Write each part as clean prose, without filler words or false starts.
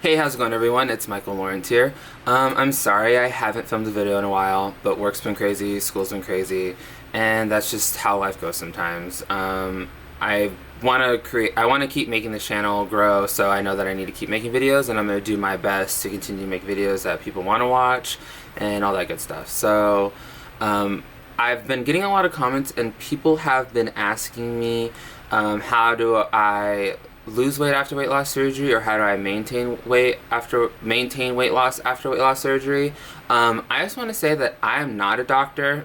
Hey, how's it going, everyone? It's Michael Lawrence here. I'm sorry I haven't filmed a video in a while, but work's been crazy, school's been crazy, and that's just how life goes sometimes. I want to keep making this channel grow, so I know that I need to keep making videos, and I'm going to do my best to continue to make videos that people want to watch, and all that good stuff. So, I've been getting a lot of comments, and people have been asking me, how do I lose weight after weight loss surgery, or how do I maintain weight loss after weight loss surgery. I just want to say that I am not a doctor.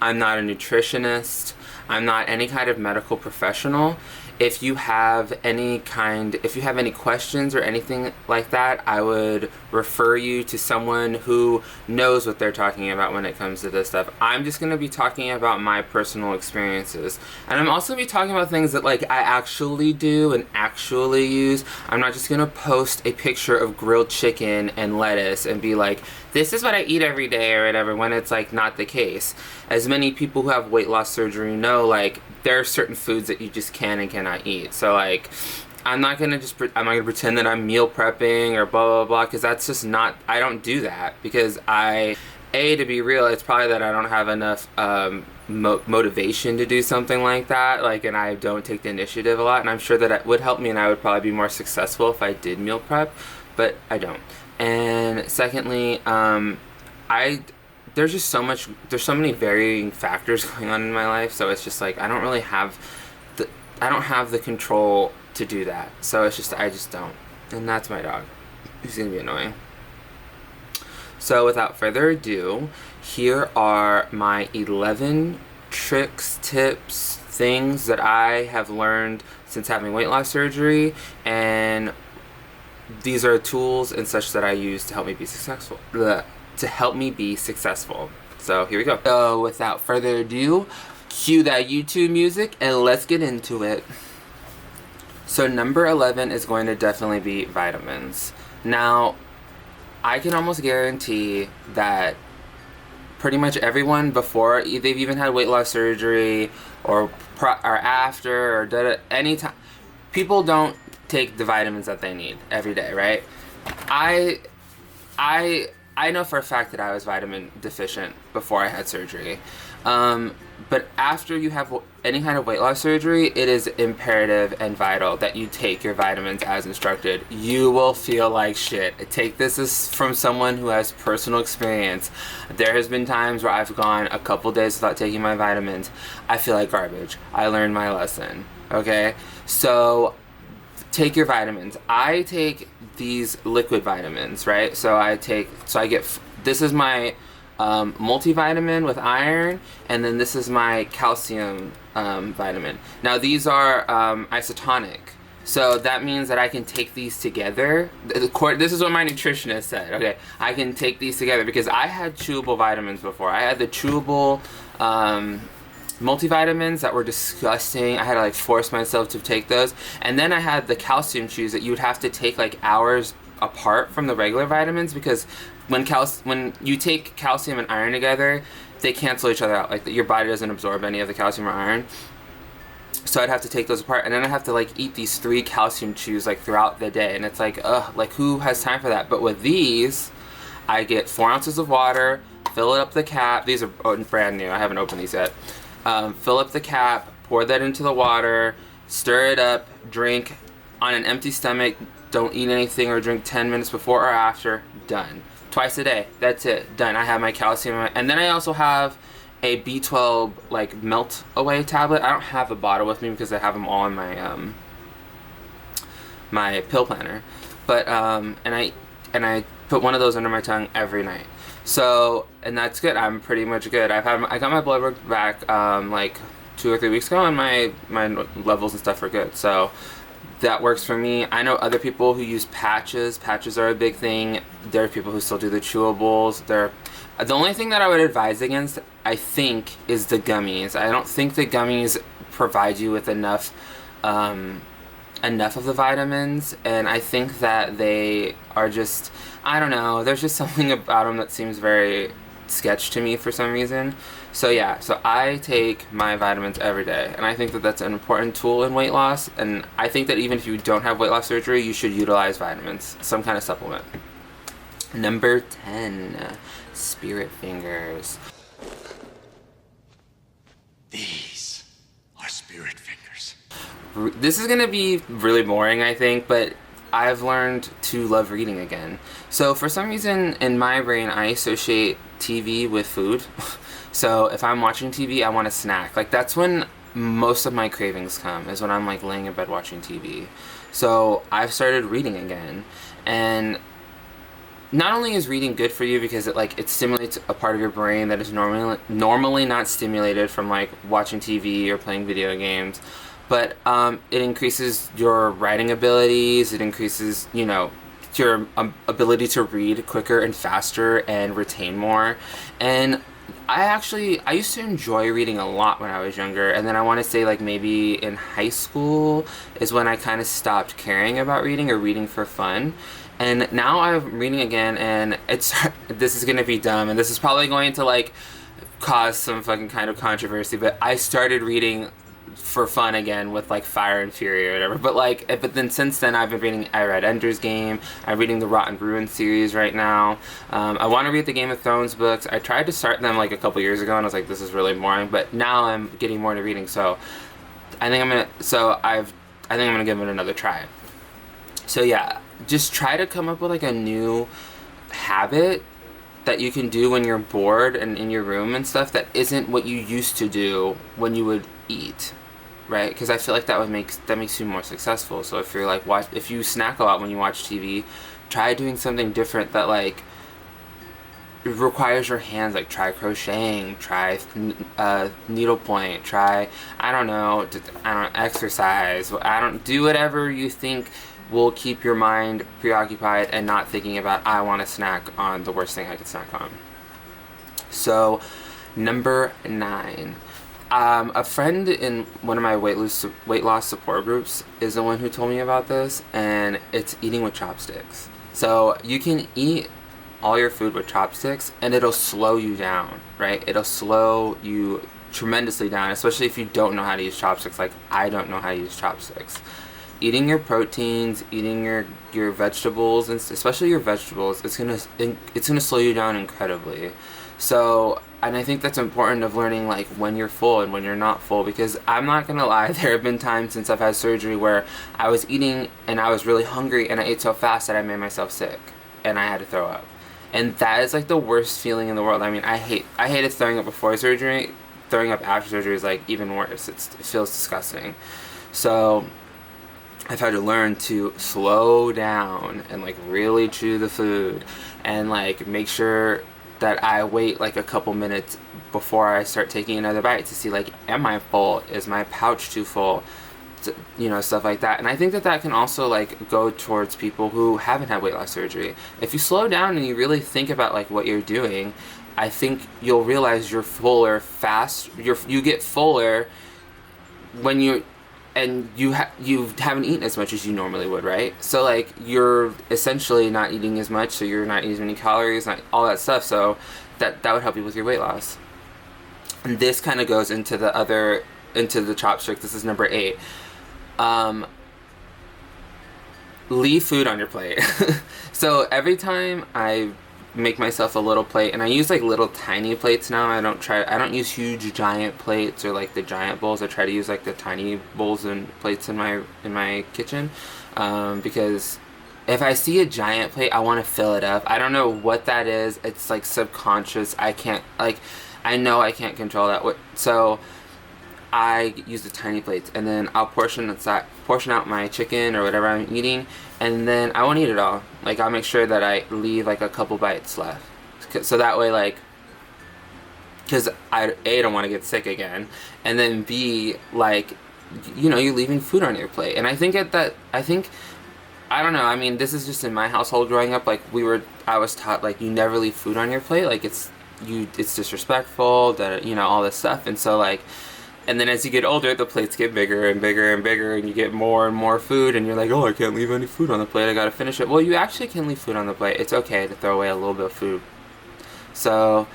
I'm not a nutritionist. I'm not any kind of medical professional. If you have any questions or anything like that, I would refer you to someone who knows what they're talking about when it comes to this stuff. I'm just going to be talking about my personal experiences. And I'm also going to be talking about things that I actually do and actually use. I'm not just going to post a picture of grilled chicken and lettuce and be like, this is what I eat every day or whatever, when it's not the case. As many people who have weight loss surgery know, there are certain foods that you just can and cannot eat. So I'm not gonna pretend that I'm meal prepping or blah blah blah, because that's just not, I don't do that, because to be real, it's probably that I don't have enough motivation to do something like that, and I don't take the initiative a lot, and I'm sure that it would help me and I would probably be more successful if I did meal prep, but I don't. And secondly, there's so many varying factors going on in my life, so it's just I don't have the control to do that. So I just don't. And that's my dog. He's gonna be annoying. So without further ado, here are my 11 tricks, tips, things that I have learned since having weight loss surgery, and these are tools and such that I use to help me be successful. So here we go. So without further ado, cue that YouTube music and let's get into it. So number 11 is going to definitely be vitamins. Now, I can almost guarantee that pretty much everyone before they've even had weight loss surgery or after or any time, people don't take the vitamins that they need every day, right? I know for a fact that I was vitamin deficient before I had surgery. But after you have any kind of weight loss surgery, it is imperative and vital that you take your vitamins as instructed. You will feel like shit. Take this as from someone who has personal experience. There has been times where I've gone a couple days without taking my vitamins. I feel like garbage. I learned my lesson. Okay? So take your vitamins. I take these liquid vitamins, right? This is my multivitamin with iron, and then this is my calcium vitamin. Now these are isotonic, so that means that I can take these together. This is what my nutritionist said. Okay, I can take these together because I had chewable vitamins before. I had the chewable multivitamins that were disgusting. I had to force myself to take those, and then I had the calcium chews that you would have to take hours apart from the regular vitamins, because when you take calcium and iron together, they cancel each other out. Your body doesn't absorb any of the calcium or iron. So I'd have to take those apart, and then I have to eat these 3 calcium chews throughout the day, and it's who has time for that? But with these, I get 4 ounces of water, fill up the cap. These are brand new. I haven't opened these yet. Fill up the cap, pour that into the water, stir it up, drink on an empty stomach. Don't eat anything or drink 10 minutes before or after. Done. Twice a day. That's it. Done. I have my calcium. And then I also have a B12 melt away tablet. I don't have a bottle with me because I have them all in my my pill planner. But and I put one of those under my tongue every night. So, and that's good. I'm pretty much good. I got my blood work back 2 or 3 weeks ago, and my levels and stuff are good. So that works for me. I know other people who use patches. Patches are a big thing. There are people who still do the chewables. The only thing that I would advise against, I think, is the gummies. I don't think the gummies provide you with enough of the vitamins, and I think that they are just, I don't know, there's just something about them that seems very sketch to me for some reason. So yeah, so I take my vitamins every day, and I think that that's an important tool in weight loss, and I think that even if you don't have weight loss surgery, you should utilize vitamins, some kind of supplement. Number 10, spirit fingers. These are spirit fingers. This is gonna be really boring, I think, but I've learned to love reading again. So for some reason in my brain, I associate TV with food. So if I'm watching TV, I want a snack. Like that's when most of my cravings come, is when I'm like laying in bed watching TV. So I've started reading again, and not only is reading good for you because it stimulates a part of your brain that is normally not stimulated from like watching TV or playing video games, but it increases your writing abilities. It increases, you know, your ability to read quicker and faster and retain more. And I used to enjoy reading a lot when I was younger, and then I want to say like maybe in high school is when I kind of stopped caring about reading or reading for fun. And now I'm reading again, and this is gonna be dumb, and this is probably going to like cause some fucking kind of controversy, but I started reading for fun again with like Fire and Fury or whatever. But then since then I read Ender's Game. I'm reading the Rotten Ruin series right now. I want to read the Game of Thrones books. I tried to start them like a couple years ago, and I was like, this is really boring. But now I'm getting more into reading, so I think I'm gonna give it another try. So yeah, just try to come up with like a new habit that you can do when you're bored and in your room and stuff that isn't what you used to do when you would eat, right? Because I feel like that makes you more successful. So if you're like if you snack a lot when you watch TV, try doing something different that like requires your hands. Like try crocheting, try needlepoint, try exercise. Do whatever you think will keep your mind preoccupied and not thinking about I want to snack on the worst thing I could snack on. So number 9, a friend in one of my weight loss support groups is the one who told me about this, and it's eating with chopsticks. So you can eat all your food with chopsticks and it'll slow you down, right? It'll slow you tremendously down, especially if you don't know how to use chopsticks. Like I don't know how to use chopsticks. Eating your proteins, eating your vegetables, and especially your vegetables, it's gonna slow you down incredibly. So, and I think that's important of learning like when you're full and when you're not full, because I'm not gonna lie, there have been times since I've had surgery where I was eating and I was really hungry and I ate so fast that I made myself sick and I had to throw up. And that is like the worst feeling in the world. I mean, I hated throwing up before surgery. Throwing up after surgery is like even worse. It feels disgusting. So I've had to learn to slow down and like really chew the food and like make sure that I wait like a couple minutes before I start taking another bite to see like, am I full? Is my pouch too full? You know, stuff like that. And I think that can also like go towards people who haven't had weight loss surgery. If you slow down and you really think about like what you're doing, I think you'll realize you're fuller fast. You get fuller when you haven't eaten as much as you normally would, right? So like you're essentially not eating as much, so you're not eating as many calories, not all that stuff. So that would help you with your weight loss. And this kind of goes into the chopstick. This is number 8. Leave food on your plate. So every time I make myself a little plate, and I use like little tiny plates now. I don't use huge giant plates or like the giant bowls. I try to use like the tiny bowls and plates in my kitchen, because if I see a giant plate, I want to fill it up. I don't know what that is. It's like subconscious. I know I can't control that. So I use the tiny plates, and then I'll portion out my chicken or whatever I'm eating, and then I won't eat it all. Like I'll make sure that I leave like a couple bites left, so that way like, because I don't want to get sick again, and then B, like, you know, you're leaving food on your plate. And I think I don't know, I mean, this is just in my household growing up, like I was taught like you never leave food on your plate, like it's disrespectful, that, you know, all this stuff. And so like, and then as you get older, the plates get bigger and bigger and bigger, and you get more and more food, and you're like, oh, I can't leave any food on the plate, I gotta finish it. Well, you actually can leave food on the plate. It's okay to throw away a little bit of food. So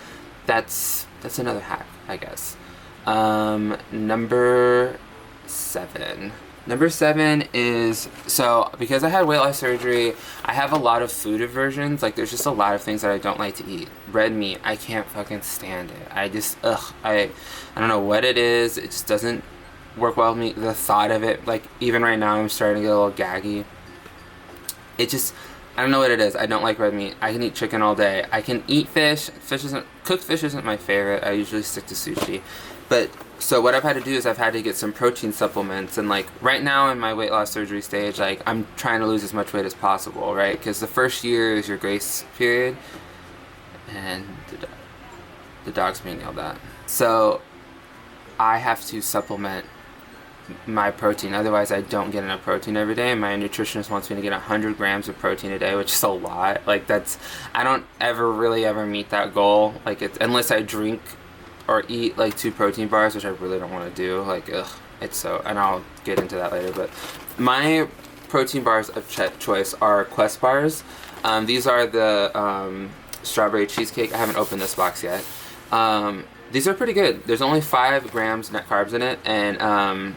that's another hack, I guess. Number 7. Number 7 is, so because I had weight loss surgery, I have a lot of food aversions. Like, there's just a lot of things that I don't like to eat. Red meat, I can't fucking stand it. I just, I don't know what it is. It just doesn't work well with me. The thought of it, like, even right now, I'm starting to get a little gaggy. It just, I don't know what it is. I don't like red meat. I can eat chicken all day. I can eat fish. Cooked fish isn't my favorite. I usually stick to sushi. But, so what I've had to do is I've had to get some protein supplements. And, like, right now in my weight loss surgery stage, like, I'm trying to lose as much weight as possible, right? Because the first year is your grace period. And the dog's being yelled at. So, I have to supplement my protein, otherwise I don't get enough protein every day, and my nutritionist wants me to get 100 grams of protein a day, which is a lot. Like, that's, I don't ever meet that goal, like, unless I drink or eat like 2 protein bars, which I really don't want to do. Like, it's so, and I'll get into that later, but my protein bars of choice are Quest bars. These are the strawberry cheesecake. I haven't opened this box yet. These are pretty good. There's only 5 grams net carbs in it, and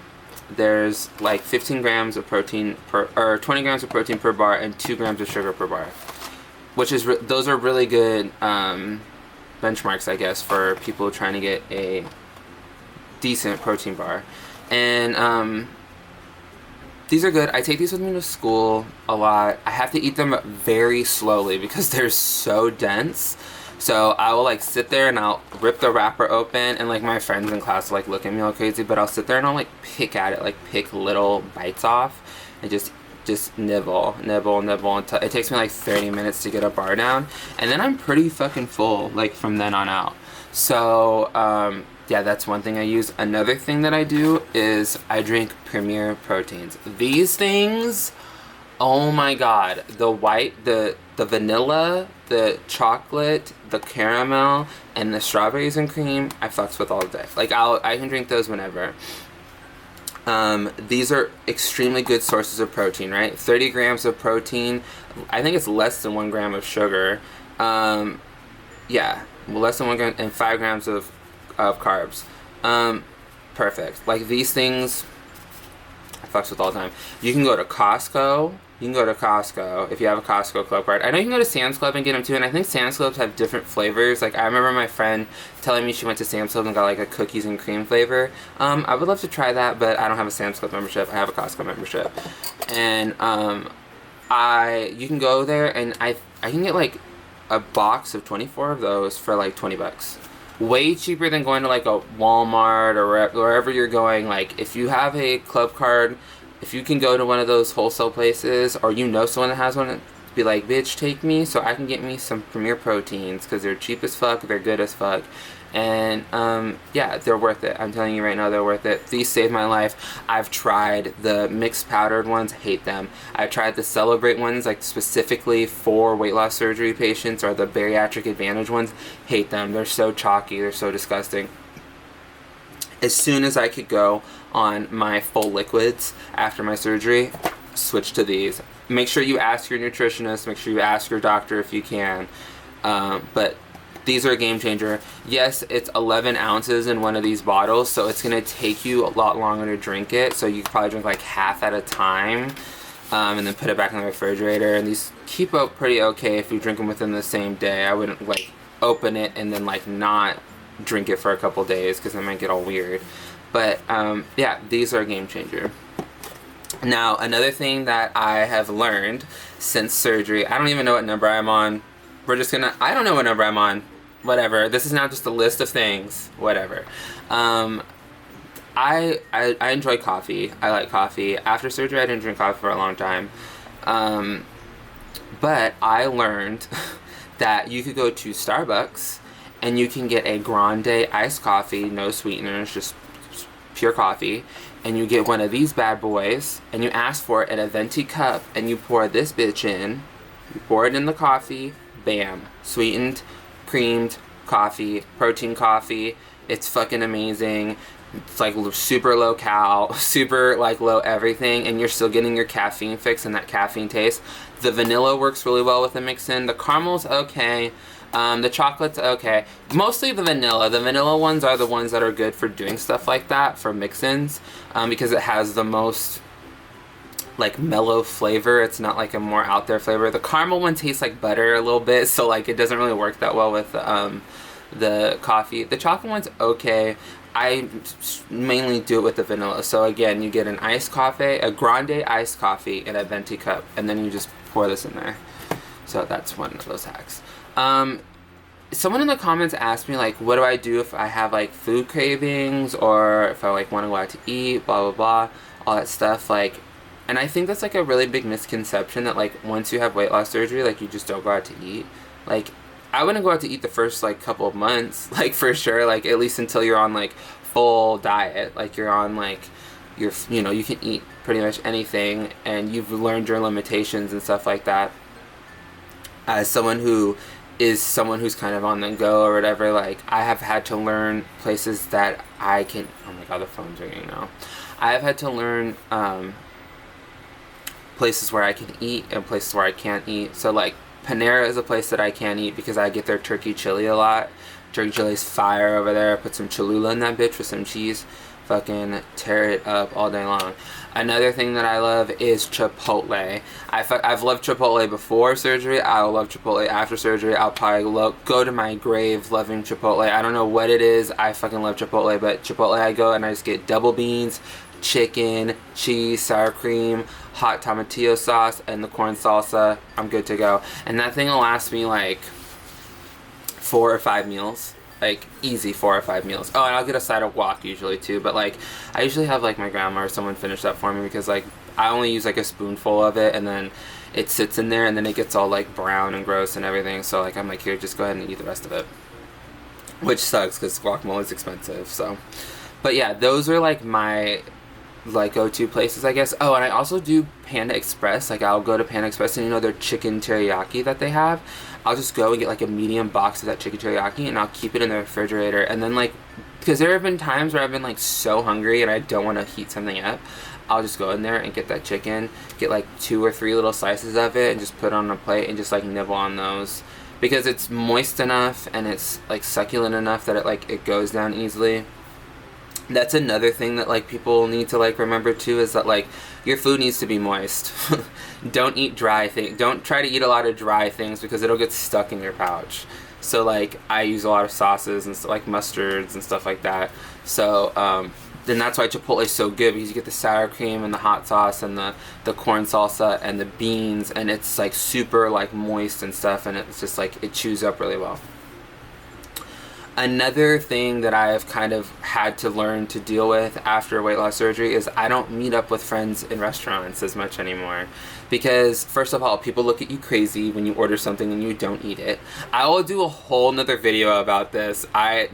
there's like 15 grams of protein or 20 grams of protein per bar and 2 grams of sugar per bar, which is those are really good benchmarks, I guess, for people trying to get a decent protein bar. And these are good. I take these with me to school a lot. I have to eat them very slowly because they're so dense. So I will like sit there and I'll rip the wrapper open, and like my friends in class will like look at me all crazy, but I'll sit there and I'll like pick at it, like pick little bites off and just nibble until it takes me like 30 minutes to get a bar down, and then I'm pretty fucking full like from then on out. So yeah, that's one thing I use. Another thing that I do is I drink Premier proteins. These things, oh my god, the vanilla, the chocolate, the caramel, and the strawberries and cream, I fucks with all day. Like, I can drink those whenever. These are extremely good sources of protein, right? 30 grams of protein. I think it's less than 1 gram of sugar. Yeah, less than 1 gram, and 5 grams of carbs. Perfect. Like, these things, I fucks with all the time. You can go to Costco. You can go to Costco if you have a Costco Club card. I know you can go to Sam's Club and get them too, and I think Sam's Clubs have different flavors. Like, I remember my friend telling me she went to Sam's Club and got like a cookies and cream flavor. I would love to try that, but I don't have a Sam's Club membership. I have a Costco membership. And you can go there, and I can get like a box of 24 of those for like $20. Way cheaper than going to like a Walmart or wherever you're going. Like, if you have a club card, if you can go to one of those wholesale places, or you know someone that has one, be like, bitch, take me so I can get me some Premier proteins, because they're cheap as fuck, they're good as fuck, and yeah, they're worth it. I'm telling you right now, they're worth it. These saved my life. I've tried the mixed powdered ones, hate them. I've tried the Celebrate ones, like specifically for weight loss surgery patients, or the Bariatric Advantage ones, hate them. They're so chalky, they're so disgusting. As soon as I could go on my full liquids after my surgery, switch to these. Make sure you ask your nutritionist, make sure you ask your doctor if you can, but these are a game changer. Yes, it's 11 ounces in one of these bottles, so it's going to take you a lot longer to drink it, so you can probably drink like half at a time, and then put it back in the refrigerator. And these keep up pretty okay if you drink them within the same day. I wouldn't like open it and then like not drink it for a couple days, because it might get all weird. But yeah, these are a game changer. Now, another thing that I have learned since surgery, I don't even know what number I'm on. I don't know what number I'm on. Whatever. This is now just a list of things. Whatever. I enjoy coffee. I like coffee. After surgery, I didn't drink coffee for a long time. But I learned that you could go to Starbucks and you can get a grande iced coffee, no sweeteners, just pure coffee, and you get one of these bad boys, and you ask for it in a venti cup, and you pour this bitch in, you pour it in the coffee, bam, sweetened, creamed coffee, protein coffee. It's fucking amazing. It's like super low cal, super like low everything, and you're still getting your caffeine fix and that caffeine taste. The vanilla works really well with the mix-in. The caramel's okay. The chocolate's okay. Mostly the vanilla. The vanilla ones are the ones that are good for doing stuff like that, for mix-ins, because it has the most like mellow flavor. It's not like a more out there flavor. The caramel one tastes like butter a little bit, so like it doesn't really work that well with the coffee. The chocolate one's okay. I mainly do it with the vanilla. So again, you get an iced coffee, a grande iced coffee in a venti cup, and then you just pour this in there. So that's one of those hacks. Someone in the comments asked me like, what do I do if I have like food cravings, or if I like want to go out to eat, blah blah blah, all that stuff. Like, and I think that's like a really big misconception that like once you have weight loss surgery, like you just don't go out to eat. Like, I wouldn't go out to eat the first like couple of months, like for sure, like at least until you're on like full diet, like you're on like you can eat pretty much anything and you've learned your limitations and stuff like that. As someone who's kind of on the go or whatever, like I have had to learn places that I can, oh my god, the phone's ringing now. I have had to learn places where I can eat and places where I can't eat. So like Panera is a place that I can't eat because I get their turkey chili a lot. Turkey chili's fire over there. Put some Cholula in that bitch with some cheese. Fucking tear it up all day long. Another thing that I love is Chipotle. I've loved Chipotle before surgery. I'll love Chipotle after surgery. I'll probably go to my grave loving Chipotle. I don't know what it is. I fucking love Chipotle, but Chipotle I go and I just get double beans, chicken, cheese, sour cream, hot tomatillo sauce, and the corn salsa. I'm good to go. And that thing will last me like 4 or 5 meals. Like easy 4 or 5 meals. Oh, and I'll get a side of guac usually too, but like I usually have like my grandma or someone finish that for me because like I only use like a spoonful of it and then it sits in there and then it gets all like brown and gross and everything. So like I'm like, here, just go ahead and eat the rest of it, which sucks because guacamole is expensive. So, but yeah, those are like my like go-to places, I guess. Oh, and I also do Panda Express. Like I'll go to Panda Express and their chicken teriyaki that they have, I'll just go and get like a medium box of that chicken teriyaki and I'll keep it in the refrigerator. And then like, because there have been times where I've been like so hungry and I don't want to heat something up, I'll just go in there and get that chicken, get like 2 or 3 little slices of it and just put it on a plate and just like nibble on those, because it's moist enough and it's like succulent enough that it goes down easily. That's another thing that like people need to like remember too, is that like your food needs to be moist. Don't eat dry things. Don't try to eat a lot of dry things because it'll get stuck in your pouch. So like I use a lot of sauces and like mustards and stuff like that. So then that's why Chipotle is so good, because you get the sour cream and the hot sauce and the corn salsa and the beans, and it's like super like moist and stuff, and it's just like it chews up really well. Another thing that I've kind of had to learn to deal with after weight loss surgery is I don't meet up with friends in restaurants as much anymore. Because first of all, people look at you crazy when you order something and you don't eat it. I will do a whole nother video about this.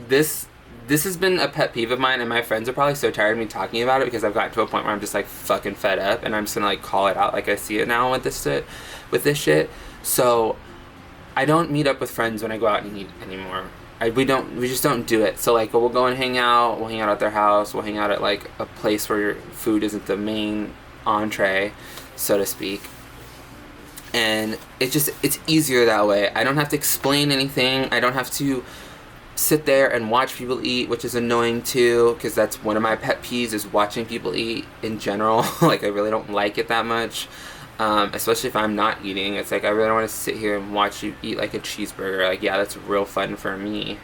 This has been a pet peeve of mine, and my friends are probably so tired of me talking about it because I've gotten to a point where I'm just like fucking fed up and I'm just gonna like call it out like I see it now with this shit. So I don't meet up with friends when I go out and eat anymore. We just don't do it. So like we'll go and hang out. We'll hang out at their house. We'll hang out at like a place where your food isn't the main entree, so to speak. And it's easier that way. I don't have to explain anything. I don't have to sit there and watch people eat, which is annoying too, because that's one of my pet peeves, is watching people eat in general. Like I really don't like it that much. Especially if I'm not eating. It's like I really don't want to sit here and watch you eat like a cheeseburger. Like, yeah, that's real fun for me,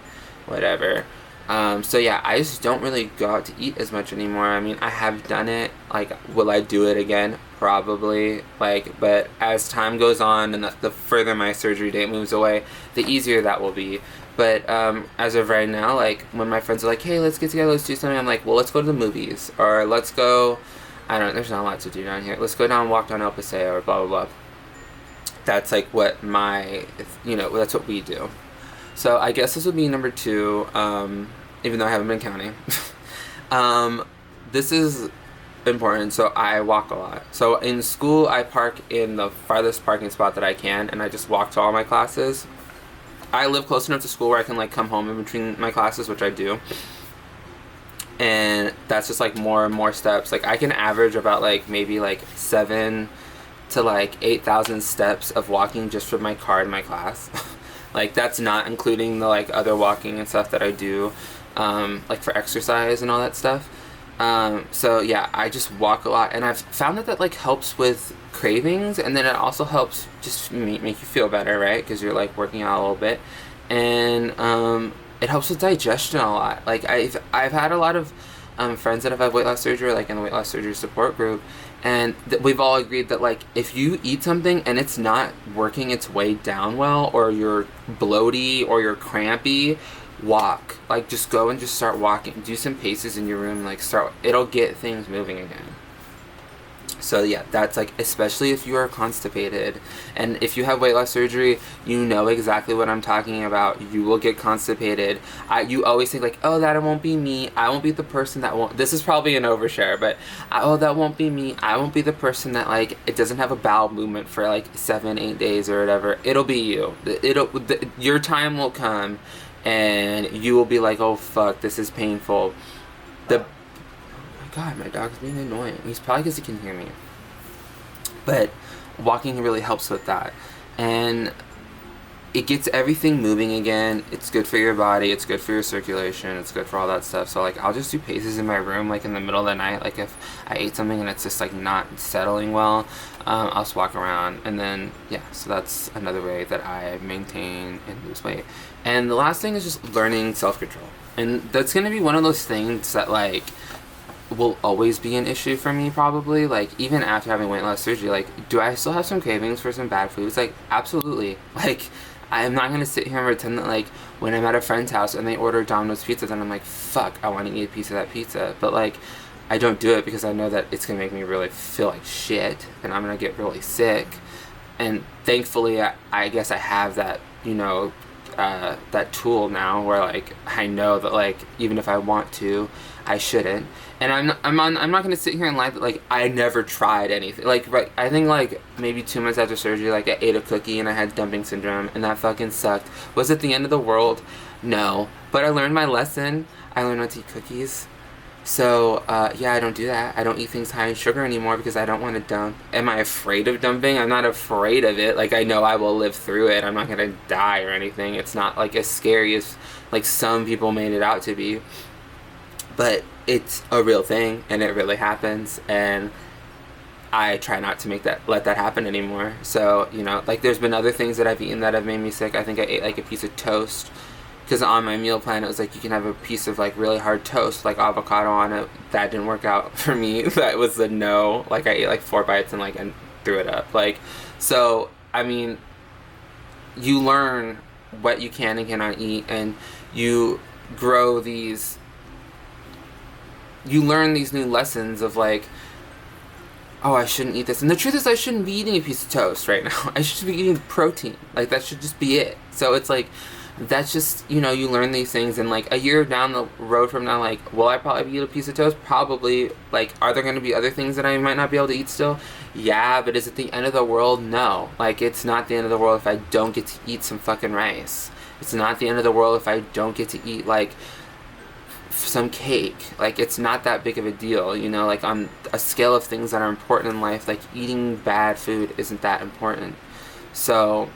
whatever. So yeah, I just don't really go out to eat as much anymore. I mean, I have done it. Like, will I do it again? Probably. Like, but as time goes on and the further my surgery date moves away, the easier that will be. But as of right now, like when my friends are like, hey, let's get together, let's do something, I'm like, well, let's go to the movies, or let's go, I don't know, there's not a lot to do down here. Let's go down and walk down El Paseo or blah, blah, blah. That's like what that's what we do. So I guess this would be number 2, even though I haven't been counting. This is important. So I walk a lot. So in school, I park in the farthest parking spot that I can, and I just walk to all my classes. I live close enough to school where I can like come home in between my classes, which I do. And that's just like more and more steps. Like I can average about like maybe like 7 to like 8,000 steps of walking just from my car to my class. Like that's not including the like other walking and stuff that I do, like for exercise and all that stuff. So yeah, I just walk a lot, and I've found that like helps with cravings, and then it also helps just make you feel better, right? Because you're like working out a little bit, and it helps with digestion a lot. Like I've had a lot of friends that have had weight loss surgery, like in the weight loss surgery support group, and we've all agreed that like if you eat something and it's not working its way down well, or you're bloaty or you're crampy, walk. Like just go and just start walking. Do some paces in your room. Like it'll get things moving again. So yeah, that's like, especially if you are constipated, and if you have weight loss surgery, you know exactly what I'm talking about. You will get constipated. You always think like, oh, that won't be me. I won't be the person that won't. This is probably an overshare, but oh, that won't be me. I won't be the person that like it doesn't have a bowel movement for like 7-8 days or whatever. It'll be you. Your time will come, and you will be like, oh fuck, this is painful. God, my dog's being annoying. He's probably because he can hear me. But walking really helps with that. And it gets everything moving again. It's good for your body. It's good for your circulation. It's good for all that stuff. So, like, I'll just do paces in my room, like, in the middle of the night. Like, if I ate something and it's just, like, not settling well, I'll just walk around. And then, yeah, so that's another way that I maintain and lose weight. And the last thing is just learning self-control. And that's going to be one of those things that, like, will always be an issue for me, probably. Like, even after having weight loss surgery, like, do I still have some cravings for some bad foods? Like, absolutely. Like, I'm not gonna sit here and pretend that, like, when I'm at a friend's house and they order Domino's pizza, then I'm like, fuck, I want to eat a piece of that pizza. But, like, I don't do it because I know that it's gonna make me really feel like shit, and I'm gonna get really sick. And thankfully, I guess I have that, you know, that tool now where, like, I know that, like, even if I want to, I shouldn't. And I'm not gonna sit here and lie that, like, I never tried anything. Like, right, I think, like, maybe 2 months after surgery, like, I ate a cookie and I had dumping syndrome, and that fucking sucked. Was it the end of the world? No. But I learned my lesson. I learned not to eat cookies. So, yeah, I don't do that. I don't eat things high in sugar anymore because I don't want to dump. Am I afraid of dumping? I'm not afraid of it. Like, I know I will live through it. I'm not gonna die or anything. It's not, like, as scary as, like, some people made it out to be. But it's a real thing, and it really happens, and I try not to let that happen anymore. So, you know, like, there's been other things that I've eaten that have made me sick. I think I ate, like, a piece of toast, because on my meal plan, it was like, you can have a piece of, like, really hard toast, like, avocado on it. That didn't work out for me. That was a no. Like, I ate, like, 4 bites and, like, and threw it up. Like, so, I mean, you learn what you can and cannot eat, and you grow these... You learn these new lessons of, like, oh, I shouldn't eat this. And the truth is, I shouldn't be eating a piece of toast right now. I should be eating protein. Like, that should just be it. So it's like, that's just, you know, you learn these things. And, like, a year down the road from now, like, will I probably eat a piece of toast? Probably. Like, are there going to be other things that I might not be able to eat still? Yeah, but is it the end of the world? No. Like, it's not the end of the world if I don't get to eat some fucking rice. It's not the end of the world if I don't get to eat, like, some cake. Like, it's not that big of a deal, you know. Like, on a scale of things that are important in life, like, eating bad food isn't that important. So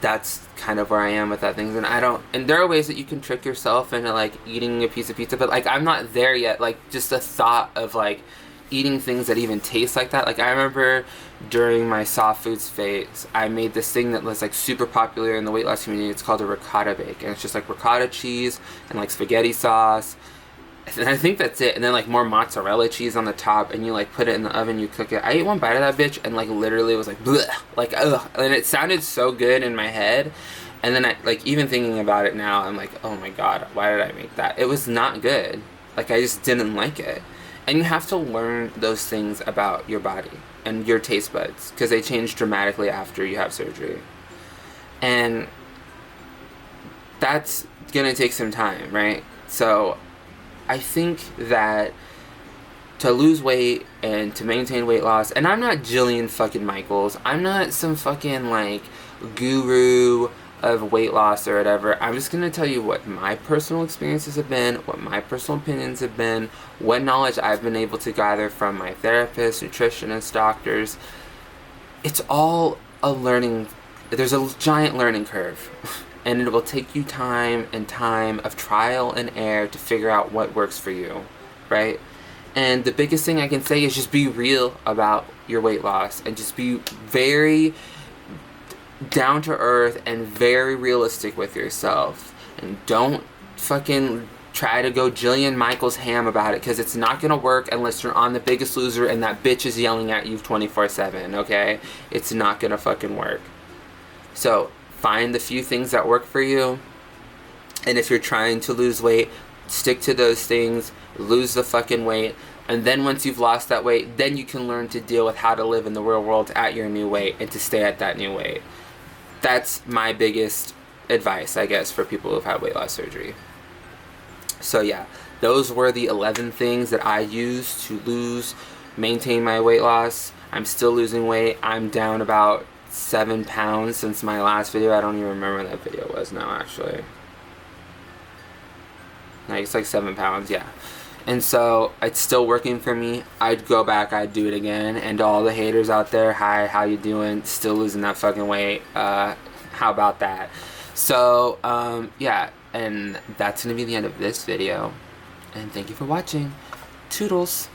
that's kind of where I am with that things. And there are ways that you can trick yourself into, like, eating a piece of pizza, but, like, I'm not there yet. Like, just the thought of, like, eating things that even taste like that. Like, I remember during my soft foods phase, I made this thing that was, like, super popular in the weight loss community. It's called a ricotta bake, and it's just, like, ricotta cheese and, like, spaghetti sauce, and I think that's it. And then, like, more mozzarella cheese on the top, and you, like, put it in the oven, you cook it. I ate one bite of that bitch, and, like, literally it was like, bleh, like, ugh. And it sounded so good in my head, and then I, like, even thinking about it now, I'm like, oh my god, why did I make that? It was not good. Like, I just didn't like it. And you have to learn those things about your body and your taste buds, because they change dramatically after you have surgery. And that's gonna take some time, right? So I think that to lose weight and to maintain weight loss, and I'm not Jillian fucking Michaels, I'm not some fucking, like, guru of weight loss or whatever. I'm just gonna tell you what my personal experiences have been, what my personal opinions have been, what knowledge I've been able to gather from my therapists, nutritionists, doctors. It's all a learning there's a giant learning curve. And it will take you time and time of trial and error to figure out what works for you, right? And the biggest thing I can say is just be real about your weight loss and just be very down to earth and very realistic with yourself. And don't fucking try to go Jillian Michaels ham about it, because it's not gonna work unless you're on The Biggest Loser and that bitch is yelling at you 24/7, okay? It's not gonna fucking work. So find the few things that work for you, and if you're trying to lose weight, stick to those things, lose the fucking weight, and then once you've lost that weight, then you can learn to deal with how to live in the real world at your new weight and to stay at that new weight. That's my biggest advice, I guess, for people who've had weight loss surgery. So yeah, those were the 11 things that I used to maintain my weight loss. I'm still losing weight. I'm down about 7 pounds since my last video. I don't even remember when that video was now, actually. Like, it's like 7 pounds, yeah. And so it's still working for me. I'd go back, I'd do it again. And to all the haters out there, hi, how you doing? Still losing that fucking weight. How about that? So yeah, and that's gonna be the end of this video. And thank you for watching. Toodles.